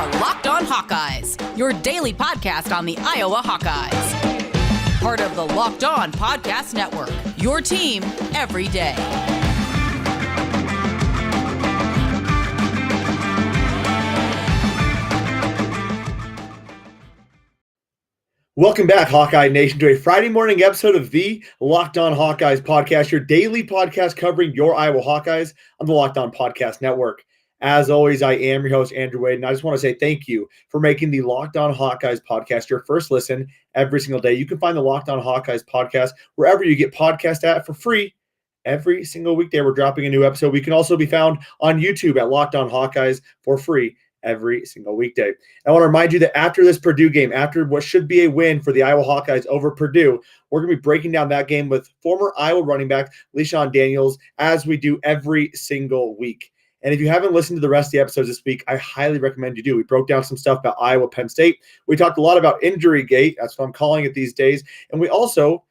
are Locked On Hawkeyes, your daily podcast on the Iowa Hawkeyes. Part of the Locked On Podcast Network, your team every day. Welcome back, Hawkeye Nation, to a Friday morning episode of the Locked On Hawkeyes podcast, your daily podcast covering your Iowa Hawkeyes on the Locked On Podcast Network. As always, I am your host, Andrew Wade, and I just want to say thank you for making the Locked On Hawkeyes podcast your first listen every single day. You can find the Locked On Hawkeyes podcast wherever you get podcasts at for free. Every single weekday, we're dropping a new episode. We can also be found on YouTube at Locked On Hawkeyes for free every single weekday. I want to remind you that after this Purdue game, after what should be a win for the Iowa Hawkeyes over Purdue, we're going to be breaking down that game with former Iowa running back LeShon Daniels, as we do every single week. And if you haven't listened to the rest of the episodes this week, I highly recommend you do. We broke down some stuff about Iowa, Penn State. We talked a lot about injury gate. That's what I'm calling it these days. And we also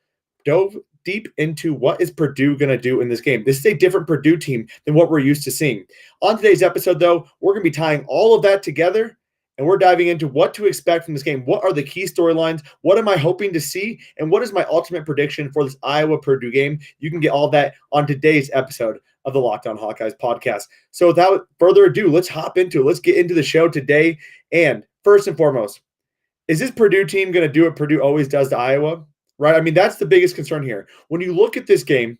dove deep into what is Purdue going to do in this game. This is a different Purdue team than what we're used to seeing. On today's episode, though, we're going to be tying all of that together, and we're diving into what to expect from this game. What are the key storylines? What am I hoping to see? And what is my ultimate prediction for this Iowa-Purdue game? You can get all that on today's episode of the Locked On Hawkeyes podcast. So without further ado, let's hop into it. Let's get into the show today. And first and foremost, is this Purdue team going to do what Purdue always does to Iowa? Right? I mean, that's the biggest concern here. When you look at this game,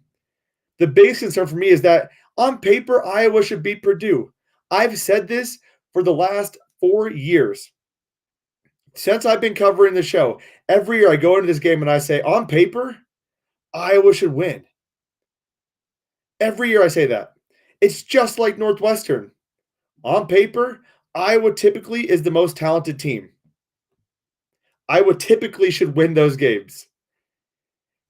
the biggest concern for me is that on paper, Iowa should beat Purdue. I've said this for the last 4 years. Since I've been covering the show, every year I go into this game and I say, on paper, Iowa should win. Every year I say that. It's just like Northwestern. On paper, Iowa typically is the most talented team. Iowa typically should win those games.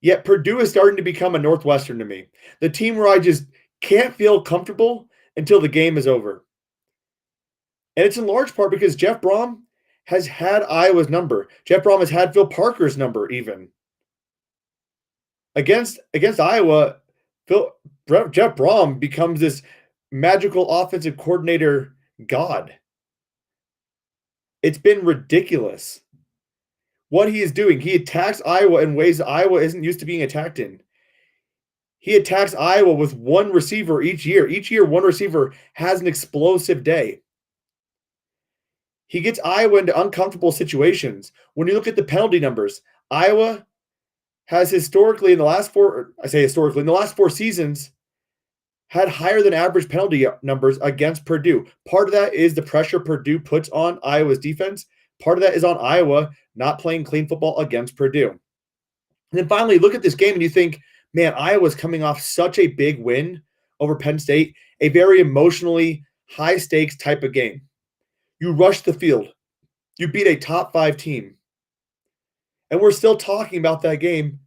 Yet Purdue is starting to become a Northwestern to me. The team where I just can't feel comfortable until the game is over. And it's in large part because Jeff Brom has had Iowa's number. Jeff Brom has had Phil Parker's number even. Against Iowa, Jeff Brom becomes this magical offensive coordinator god. It's been ridiculous what he is doing. He attacks Iowa in ways Iowa isn't used to being attacked in. He attacks Iowa with one receiver each year. Each year, one receiver has an explosive day. He gets Iowa into uncomfortable situations. When you look at the penalty numbers, Iowa has historically in the last four seasons, had higher than average penalty numbers against Purdue. Part of that is the pressure Purdue puts on Iowa's defense. Part of that is on Iowa not playing clean football against Purdue. And then finally, look at this game and you think, man, Iowa's coming off such a big win over Penn State, a very emotionally high-stakes type of game. You rush the field. You beat a top 5 team. And we're still talking about that game,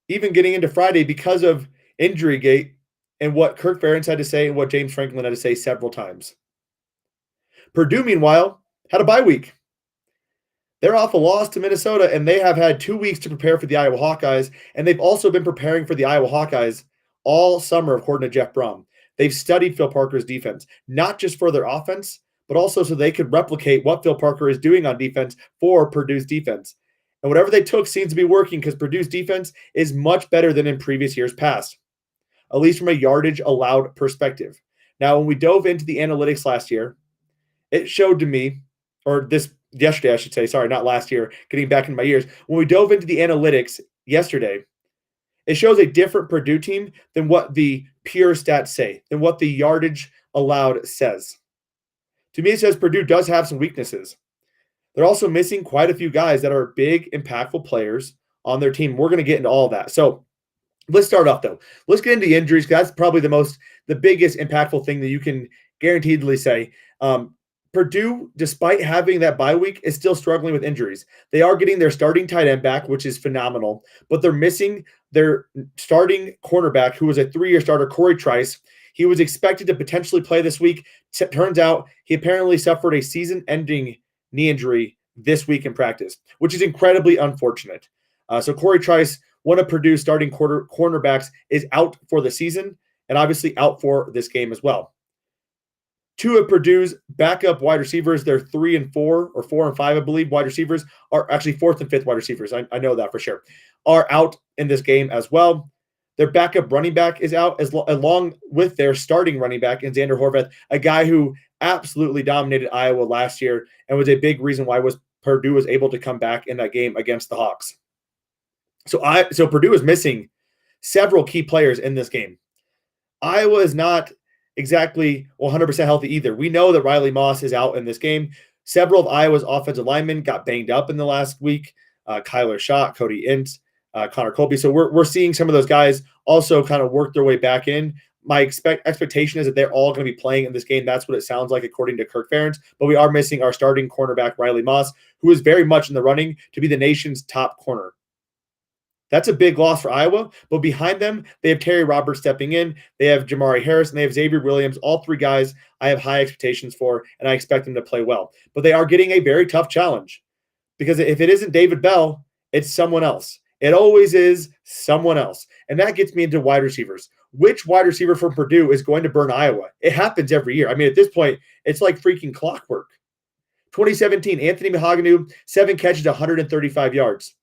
even getting into Friday, because of injury gate and what Kirk Ferentz had to say and what James Franklin had to say several times. Purdue, meanwhile, had a bye week. They're off a loss to Minnesota, and they have had 2 weeks to prepare for the Iowa Hawkeyes, and they've also been preparing for the Iowa Hawkeyes all summer, according to Jeff Brom. They've studied Phil Parker's defense, not just for their offense, but also so they could replicate what Phil Parker is doing on defense for Purdue's defense. And whatever they took seems to be working because Purdue's defense is much better than in previous years past, at least from a yardage allowed perspective. Now, when we dove into the analytics last year, it showed to me, yesterday, I should say, sorry, not last year, getting back in my years. When we dove into the analytics yesterday, it shows a different Purdue team than what the pure stats say, than what the yardage allowed says. To me, it says Purdue does have some weaknesses. They're also missing quite a few guys that are big, impactful players on their team. We're going to get into all of that. So let's start off, though. Let's get into the injuries. That's probably the biggest impactful thing that you can guaranteedly say. Purdue, despite having that bye week, is still struggling with injuries. They are getting their starting tight end back, which is phenomenal, but they're missing their starting cornerback, who was a 3-year starter, Corey Trice. He was expected to potentially play this week. Turns out he apparently suffered a season-ending knee injury this week in practice, which is incredibly unfortunate. So Corey Trice, one of Purdue's starting cornerbacks, is out for the season and obviously out for this game as well. Two of Purdue's backup wide receivers, they're 3 and 4 or 4 and 5, I believe, wide receivers are actually 4th and 5th wide receivers. I know that for sure, are out in this game as well. Their backup running back is out along with their starting running back in Xander Horvath, a guy who absolutely dominated Iowa last year and was a big reason why Purdue was able to come back in that game against the Hawks. So Purdue is missing several key players in this game. Iowa is not exactly 100% healthy either. We know that Riley Moss is out in this game. Several of Iowa's offensive linemen got banged up in the last week. Kyler Schott, Cody Ince, Connor Colby. So we're seeing some of those guys also kind of work their way back in. My expectation is that they're all going to be playing in this game. That's what it sounds like according to Kirk Ferentz. But we are missing our starting cornerback, Riley Moss, who is very much in the running to be the nation's top corner. That's a big loss for Iowa, but behind them, they have Terry Roberts stepping in. They have Jamari Harris, and they have Xavier Williams. All three guys I have high expectations for, and I expect them to play well. But they are getting a very tough challenge because if it isn't David Bell, it's someone else. It always is someone else. And that gets me into wide receivers. Which wide receiver from Purdue is going to burn Iowa? It happens every year. I mean, at this point, it's like freaking clockwork. 2017, Anthony Mahogany, 7 catches, 135 yards.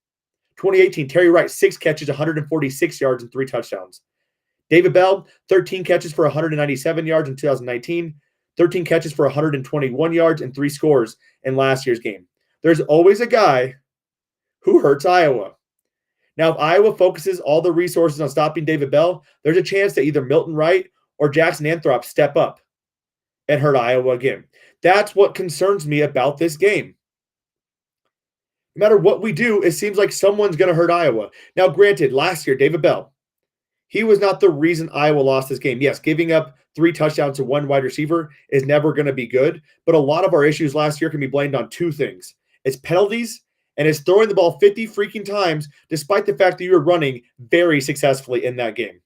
2018, Terry Wright, 6 catches, 146 yards, and 3 touchdowns. David Bell, 13 catches for 197 yards in 2019, 13 catches for 121 yards, and 3 scores in last year's game. There's always a guy who hurts Iowa. Now, if Iowa focuses all the resources on stopping David Bell, there's a chance that either Milton Wright or Jackson Anthrop step up and hurt Iowa again. That's what concerns me about this game. No matter what we do, it seems like someone's going to hurt Iowa. Now, granted, last year, David Bell, he was not the reason Iowa lost this game. Yes, giving up 3 touchdowns to 1 wide receiver is never going to be good, but a lot of our issues last year can be blamed on 2 things. It's penalties, and it's throwing the ball 50 freaking times, despite the fact that you were running very successfully in that game.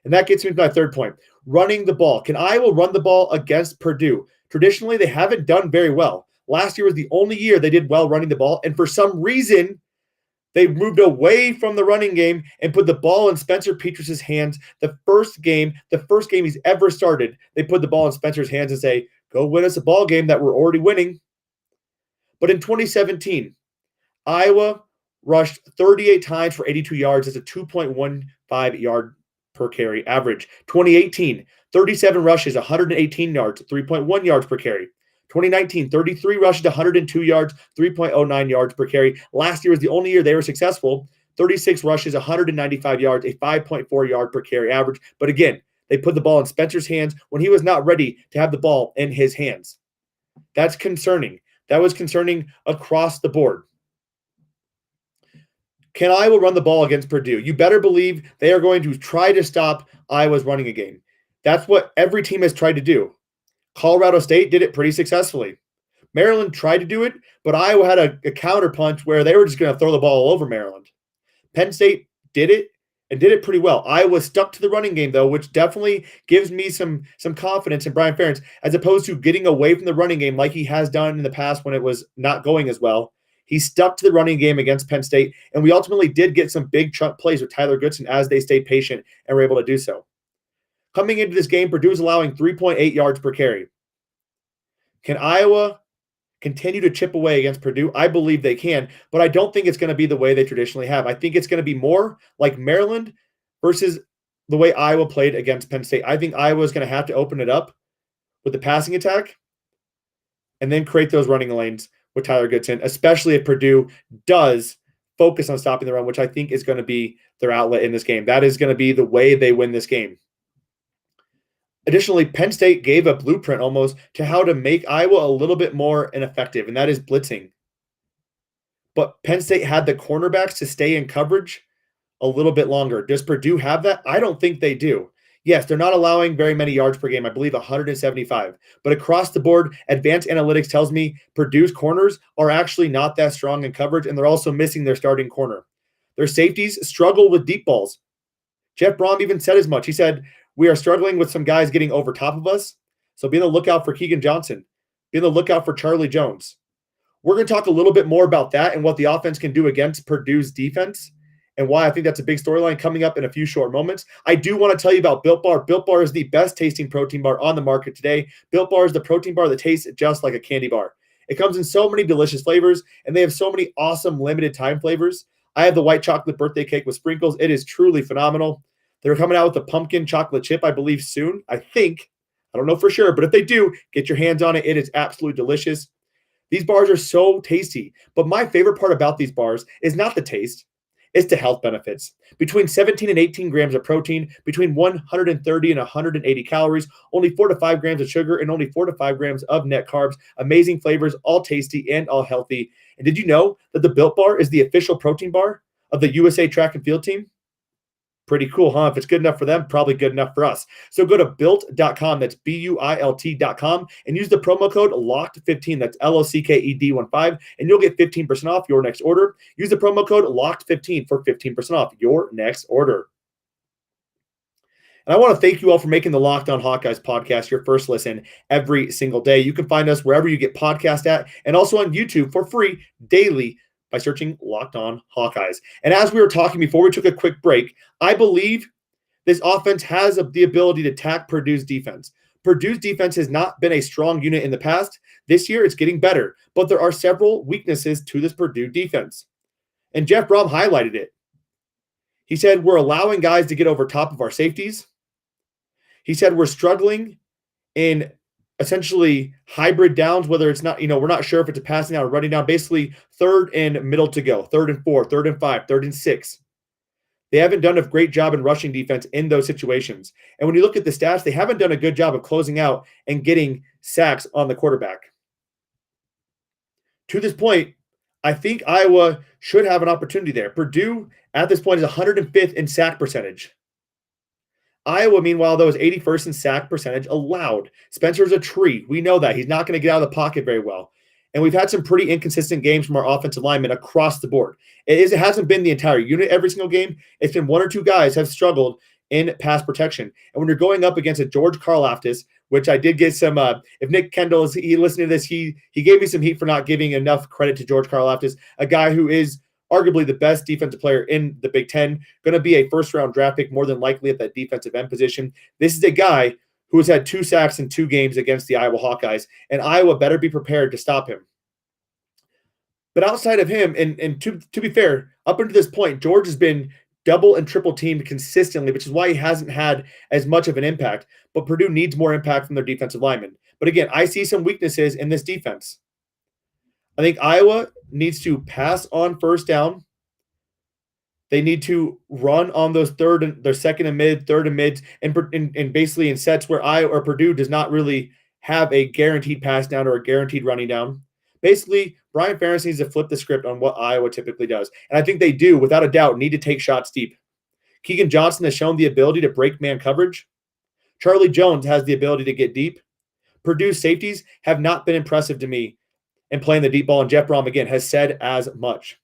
And that gets me to my third point, running the ball. Can Iowa run the ball against Purdue? Traditionally, they haven't done very well. Last year was the only year they did well running the ball, and for some reason, they moved away from the running game and put the ball in Spencer Petrus's hands. The first game he's ever started, they put the ball in Spencer's hands and say, go win us a ball game that we're already winning. But in 2017, Iowa rushed 38 times for 82 yards. That's a 2.15 yard per carry average. 2018, 37 rushes, 118 yards, 3.1 yards per carry. 2019, 33 rushes, 102 yards, 3.09 yards per carry. Last year was the only year they were successful. 36 rushes, 195 yards, a 5.4 yard per carry average. But again, they put the ball in Spencer's hands when he was not ready to have the ball in his hands. That's concerning. That was concerning across the board. Can Iowa run the ball against Purdue? You better believe they are going to try to stop Iowa's running a game. That's what every team has tried to do. Colorado State did it pretty successfully. Maryland tried to do it, but Iowa had a counter punch where they were just going to throw the ball all over Maryland. Penn State did it and did it pretty well. Iowa stuck to the running game, though, which definitely gives me some confidence in Brian Ferentz, as opposed to getting away from the running game like he has done in the past when it was not going as well. He stuck to the running game against Penn State, and we ultimately did get some big chunk plays with Tyler Goodson as they stayed patient and were able to do so. Coming into this game, Purdue is allowing 3.8 yards per carry. Can Iowa continue to chip away against Purdue? I believe they can, but I don't think it's going to be the way they traditionally have. I think it's going to be more like Maryland versus the way Iowa played against Penn State. I think Iowa is going to have to open it up with the passing attack and then create those running lanes with Tyler Goodson, especially if Purdue does focus on stopping the run, which I think is going to be their outlet in this game. That is going to be the way they win this game. Additionally, Penn State gave a blueprint almost to how to make Iowa a little bit more ineffective, and that is blitzing. But Penn State had the cornerbacks to stay in coverage a little bit longer. Does Purdue have that? I don't think they do. Yes, they're not allowing very many yards per game. I believe 175. But across the board, advanced analytics tells me Purdue's corners are actually not that strong in coverage, and they're also missing their starting corner. Their safeties struggle with deep balls. Jeff Brom even said as much. He said, we are struggling with some guys getting over top of us, so be on the lookout for Keagan Johnson. Be on the lookout for Charlie Jones. We're going to talk a little bit more about that and what the offense can do against Purdue's defense and why I think that's a big storyline coming up in a few short moments. I do want to tell you about Built Bar. Built Bar is the best tasting protein bar on the market today. Built Bar is the protein bar that tastes just like a candy bar. It comes in so many delicious flavors, and they have so many awesome limited time flavors. I have the white chocolate birthday cake with sprinkles. It is truly phenomenal. They're coming out with the pumpkin chocolate chip, I believe, soon. I think. I don't know for sure, but if they do, get your hands on it. It is absolutely delicious. These bars are so tasty, but my favorite part about these bars is not the taste. It's the health benefits. Between 17 and 18 grams of protein, between 130 and 180 calories, only 4 to 5 grams of sugar, and only 4 to 5 grams of net carbs. Amazing flavors, all tasty and all healthy. And did you know that the Built Bar is the official protein bar of the USA track and field team? Pretty cool, huh? If it's good enough for them, probably good enough for us. So go to built.com, that's BUILT.com, and use the promo code LOCKED15, that's LOCKED15, and you'll get 15% off your next order. Use the promo code LOCKED15 for 15% off your next order. And I want to thank you all for making the Locked On Hawkeyes podcast your first listen every single day. You can find us wherever you get podcasts at, and also on YouTube for free daily by searching Locked On Hawkeyes. And as we were talking before we took a quick break, I believe this offense has the ability to attack Purdue's defense. Purdue's defense has not been a strong unit in the past. This year, it's getting better, but there are several weaknesses to this Purdue defense. And Jeff Brom highlighted it. He said, we're allowing guys to get over top of our safeties. He said, we're struggling in essentially hybrid downs, whether it's not, we're not sure if it's a passing down or running down, basically third and middle to go, 3rd and 4, 3rd and 5, 3rd and 6. They haven't done a great job in rushing defense in those situations. And when you look at the stats, they haven't done a good job of closing out and getting sacks on the quarterback. To this point, I think Iowa should have an opportunity there. Purdue at this point is 105th in sack percentage. Iowa, meanwhile, though, is 81st in sack percentage allowed. Spencer's a tree. We know that. He's not going to get out of the pocket very well. And we've had some pretty inconsistent games from our offensive linemen across the board. It hasn't been the entire unit every single game. It's been one or two guys have struggled in pass protection. And when you're going up against a George Karlaftis, which I did get some, if Nick Kendall is listening to this, he gave me some heat for not giving enough credit to George Karlaftis, a guy who is arguably the best defensive player in the Big Ten, going to be a first-round draft pick more than likely at that defensive end position. This is a guy who has had 2 sacks in 2 games against the Iowa Hawkeyes, and Iowa better be prepared to stop him. But outside of him, and to be fair, up until this point, George has been double and triple teamed consistently, which is why he hasn't had as much of an impact. But Purdue needs more impact from their defensive linemen. But again, I see some weaknesses in this defense. I think Iowa needs to pass on first down. They need to run on those their second and mid, third and mids, and basically in sets where Iowa or Purdue does not really have a guaranteed pass down or a guaranteed running down. Basically, Brian Ferentz needs to flip the script on what Iowa typically does. And I think they do, without a doubt, need to take shots deep. Keagan Johnson has shown the ability to break man coverage. Charlie Jones has the ability to get deep. Purdue's safeties have not been impressive to me in playing the deep ball, and Jeff Brom, again, has said as much.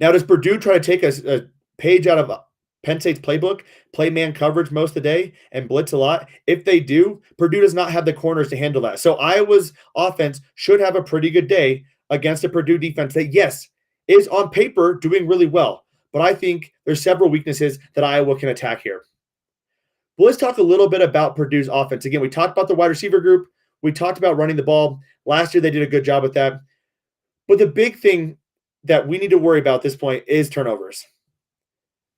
Now, does Purdue try to take a page out of Penn State's playbook, play man coverage most of the day, and blitz a lot? If they do, Purdue does not have the corners to handle that. So Iowa's offense should have a pretty good day against a Purdue defense that, yes, is on paper doing really well. But I think there's several weaknesses that Iowa can attack here. But let's talk a little bit about Purdue's offense. Again, we talked about the wide receiver group. We talked about running the ball. Last year, they did a good job with that. But the big thing that we need to worry about at this point is turnovers.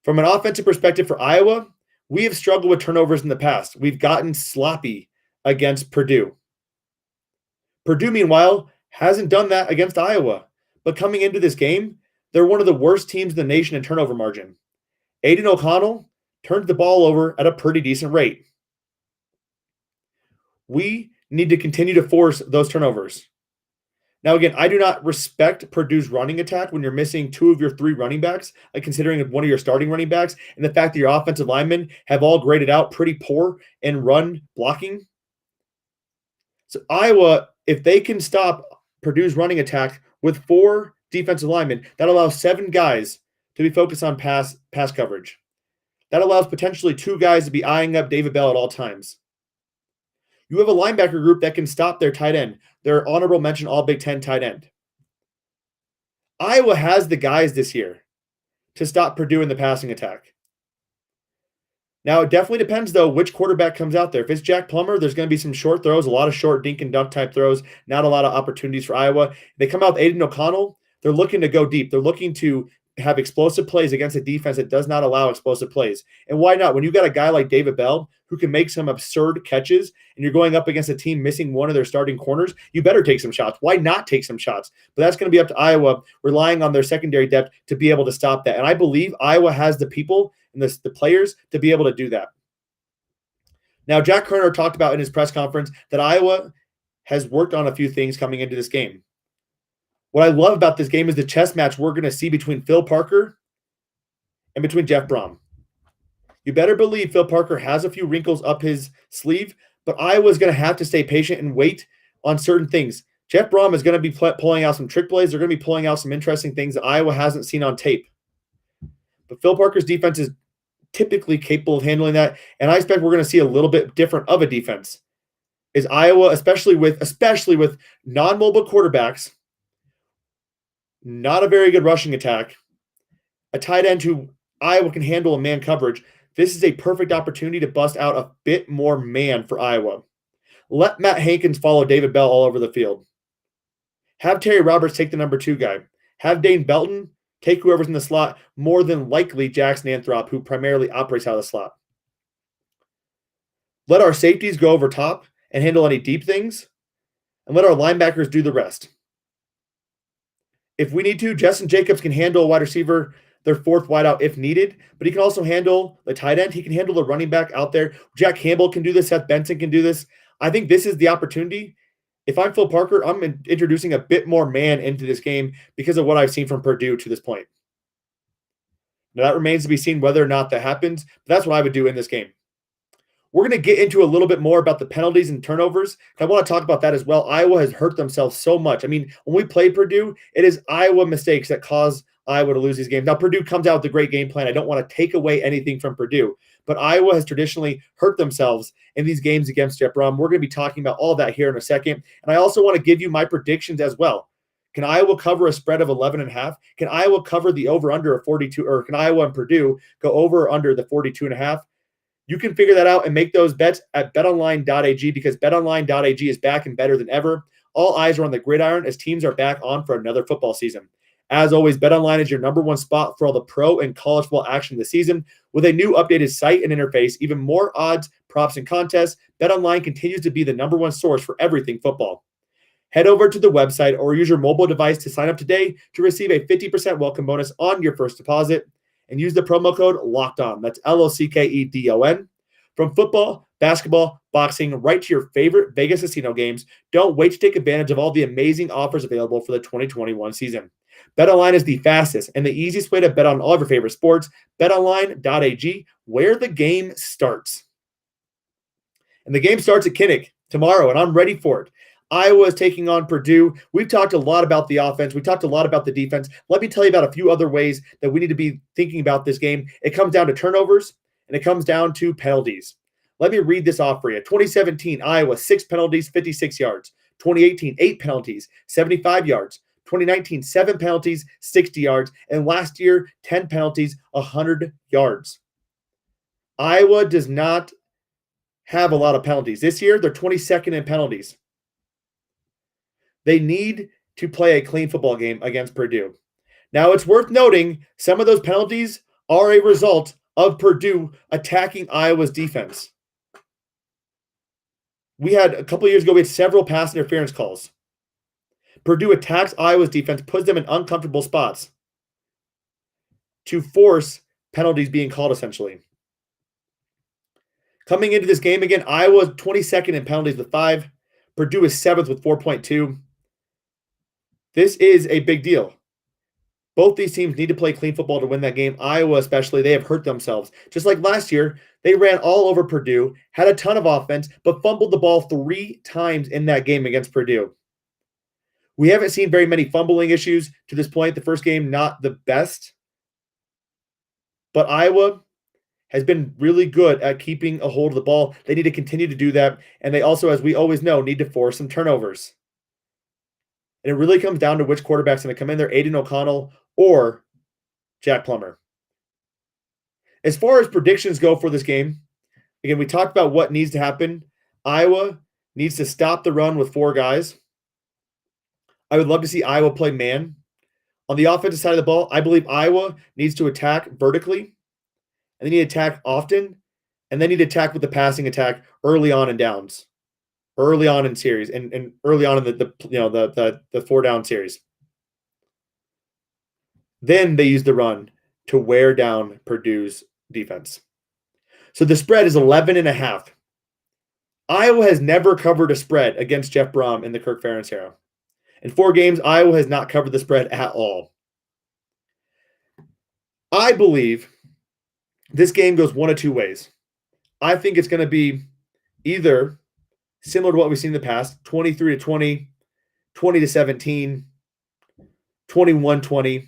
From an offensive perspective for Iowa, we have struggled with turnovers in the past. We've gotten sloppy against Purdue. Purdue, meanwhile, hasn't done that against Iowa. But coming into this game, they're one of the worst teams in the nation in turnover margin. Aiden O'Connell turned the ball over at a pretty decent rate. We need to continue to force those turnovers. Now, again, I do not respect Purdue's running attack when you're missing 2 of your 3 running backs, like considering one of your starting running backs, and the fact that your offensive linemen have all graded out pretty poor in run blocking. So Iowa, if they can stop Purdue's running attack with 4 defensive linemen, that allows 7 guys to be focused on pass coverage. That allows potentially 2 guys to be eyeing up David Bell at all times. You have a linebacker group that can stop their tight end, their honorable mention all Big Ten tight end. Iowa has the guys this year to stop Purdue in the passing attack. Now, it definitely depends, though, which quarterback comes out there. If it's Jack Plummer, there's going to be some short throws, a lot of short dink and dunk type throws, not a lot of opportunities for Iowa. They come out with Aiden O'Connell, they're looking to go deep. They're looking to have explosive plays against a defense that does not allow explosive plays. And why not? When you've got a guy like David Bell who can make some absurd catches and you're going up against a team missing one of their starting corners, you better take some shots. Why not take some shots? But that's going to be up to Iowa, relying on their secondary depth to be able to stop that. And I believe Iowa has the people and the players to be able to do that. Now, Jack Kerner talked about in his press conference that Iowa has worked on a few things coming into this game. What I love about this game is the chess match we're going to see between Phil Parker and between Jeff Brom. You better believe Phil Parker has a few wrinkles up his sleeve, but Iowa's going to have to stay patient and wait on certain things. Jeff Brom is going to be pulling out some trick plays. They're going to be pulling out some interesting things that Iowa hasn't seen on tape. But Phil Parker's defense is typically capable of handling that, and I expect we're going to see a little bit different of a defense. Is Iowa, especially with non-mobile quarterbacks, not a very good rushing attack, a tight end who Iowa can handle in man coverage. This is a perfect opportunity to bust out a bit more man for Iowa. Let Matt Hankins follow David Bell all over the field. Have Terry Roberts take the number 2 guy. Have Dane Belton take whoever's in the slot, more than likely Jackson Anthrop, who primarily operates out of the slot. Let our safeties go over top and handle any deep things, and let our linebackers do the rest. If we need to, Justin Jacobs can handle a wide receiver, their 4th wideout if needed, but he can also handle the tight end. He can handle the running back out there. Jack Campbell can do this. Seth Benson can do this. I think this is the opportunity. If I'm Phil Parker, I'm introducing a bit more man into this game because of what I've seen from Purdue to this point. Now, that remains to be seen whether or not that happens, but that's what I would do in this game. We're going to get into a little bit more about the penalties and turnovers. I want to talk about that as well. Iowa has hurt themselves so much. I mean, when we play Purdue, it is Iowa mistakes that cause Iowa to lose these games. Now, Purdue comes out with a great game plan. I don't want to take away anything from Purdue, but Iowa has traditionally hurt themselves in these games against Jeff Brom. We're going to be talking about all that here in a second. And I also want to give you my predictions as well. Can Iowa cover a spread of 11.5? Can Iowa cover the over-under of 42? Or can Iowa and Purdue go over or under the 42.5? You can figure that out and make those bets at betonline.ag because betonline.ag is back and better than ever. All eyes are on the gridiron as teams are back on for another football season. As always, BetOnline is your number 1 spot for all the pro and college football action this season. With a new updated site and interface, even more odds, props, and contests, BetOnline continues to be the number 1 source for everything football. Head over to the website or use your mobile device to sign up today to receive a 50% welcome bonus on your first deposit. And use the promo code LOCKEDON. That's LOCKEDON. From football, basketball, boxing, right to your favorite Vegas casino games, don't wait to take advantage of all the amazing offers available for the 2021 season. BetOnline is the fastest and the easiest way to bet on all of your favorite sports. BetOnline.ag, where the game starts. And the game starts at Kinnick tomorrow, and I'm ready for it. Iowa is taking on Purdue. We've talked a lot about the offense. We talked a lot about the defense. Let me tell you about a few other ways that we need to be thinking about this game. It comes down to turnovers, and it comes down to penalties. Let me read this off for you. 2017, Iowa, 6 penalties, 56 yards. 2018, 8 penalties, 75 yards. 2019, 7 penalties, 60 yards. And last year, 10 penalties, 100 yards. Iowa does not have a lot of penalties. This year, they're 22nd in penalties. They need to play a clean football game against Purdue. Now, it's worth noting some of those penalties are a result of Purdue attacking Iowa's defense. We had a couple of years ago, we had several pass interference calls. Purdue attacks Iowa's defense, puts them in uncomfortable spots to force penalties being called, essentially. Coming into this game again, Iowa 22nd in penalties with 5. Purdue is 7th with 4.2. This is a big deal. Both these teams need to play clean football to win that game. Iowa especially, they have hurt themselves. Just like last year, they ran all over Purdue, had a ton of offense, but fumbled the ball 3 times in that game against Purdue. We haven't seen very many fumbling issues to this point. The first game, not the best. But Iowa has been really good at keeping a hold of the ball. They need to continue to do that. And they also, as we always know, need to force some turnovers. And it really comes down to which quarterback's going to come in there, Aiden O'Connell or Jack Plummer. As far as predictions go for this game, again, we talked about what needs to happen. Iowa needs to stop the run with 4 guys. I would love to see Iowa play man. On the offensive side of the ball, I believe Iowa needs to attack vertically, and they need to attack often, and they need to attack with the passing attack early on in downs, early on in series, and early on in the 4-down series. Then they use the run to wear down Purdue's defense. So the spread is 11.5. Iowa has never covered a spread against Jeff Brom in the Kirk Ferentz era. In 4 games, Iowa has not covered the spread at all. I believe this game goes one of 2 ways. I think it's going to be either similar to what we've seen in the past, 23-20, 20-17, 21-20,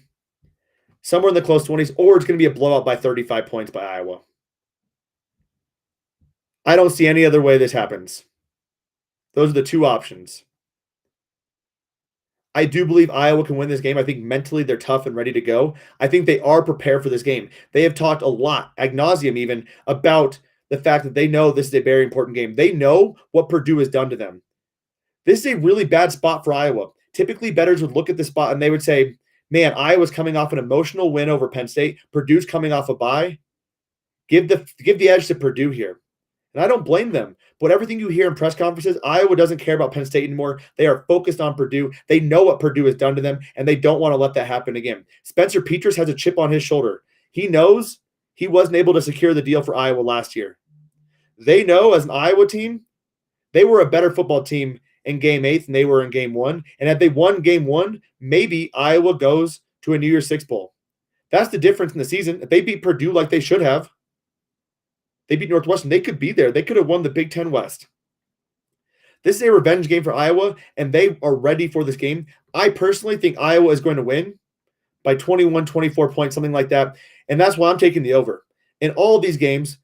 somewhere in the close 20s, or it's going to be a blowout by 35 points by Iowa. I don't see any other way this happens. Those are the 2 options. I do believe Iowa can win this game. I think mentally they're tough and ready to go. I think they are prepared for this game. They have talked a lot, ad nauseum even, about the fact that they know this is a very important game. They know what Purdue has done to them. This is a really bad spot for Iowa. Typically, bettors would look at this spot and they would say, man, Iowa's coming off an emotional win over Penn State. Purdue's coming off a bye. Give the edge to Purdue here. And I don't blame them. But everything you hear in press conferences, Iowa doesn't care about Penn State anymore. They are focused on Purdue. They know what Purdue has done to them, and they don't want to let that happen again. Spencer Petras has a chip on his shoulder. He knows he wasn't able to secure the deal for Iowa last year. They know as an Iowa team, they were a better football team in Game 8 than they were in Game 1. And had they won Game 1, maybe Iowa goes to a New Year's Six Bowl. That's the difference in the season. If they beat Purdue like they should have, they beat Northwestern, they could be there. They could have won the Big Ten West. This is a revenge game for Iowa, and they are ready for this game. I personally think Iowa is going to win by 21, 24 points, something like that. And that's why I'm taking the over. In all of these games,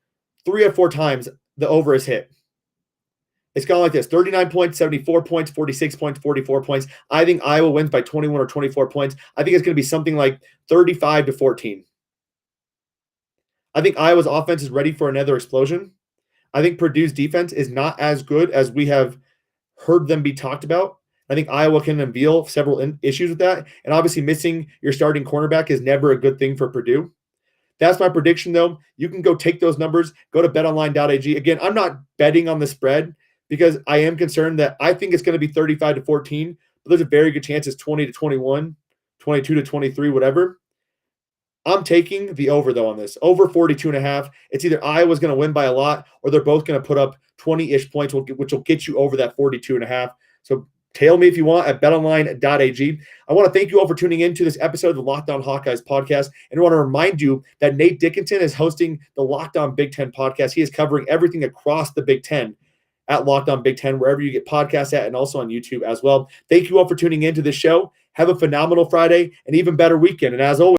3 or 4 times, the over is hit. It's gone like this: 39 points, 74 points, 46 points, 44 points. I think Iowa wins by 21 or 24 points. I think it's going to be something like 35-14. I think Iowa's offense is ready for another explosion. I think Purdue's defense is not as good as we have heard them be talked about. I think Iowa can unveil several issues with that. And obviously missing your starting cornerback is never a good thing for Purdue. That's my prediction, though. You can go take those numbers. Go to betonline.ag. Again, I'm not betting on the spread because I am concerned that I think it's going to be 35-14. But there's a very good chance it's 20-21, 22-23, whatever. I'm taking the over, though, on this. Over 42.5. It's either Iowa's going to win by a lot or they're both going to put up 20-ish points, which will get you over that 42.5. So tail me if you want at betonline.ag. I want to thank you all for tuning in to this episode of the Locked On Hawkeyes podcast. And I want to remind you that Nate Dickinson is hosting the Locked On Big Ten podcast. He is covering everything across the Big Ten at Locked On Big Ten, wherever you get podcasts at, and also on YouTube as well. Thank you all for tuning in to this show. Have a phenomenal Friday and even better weekend. And as always,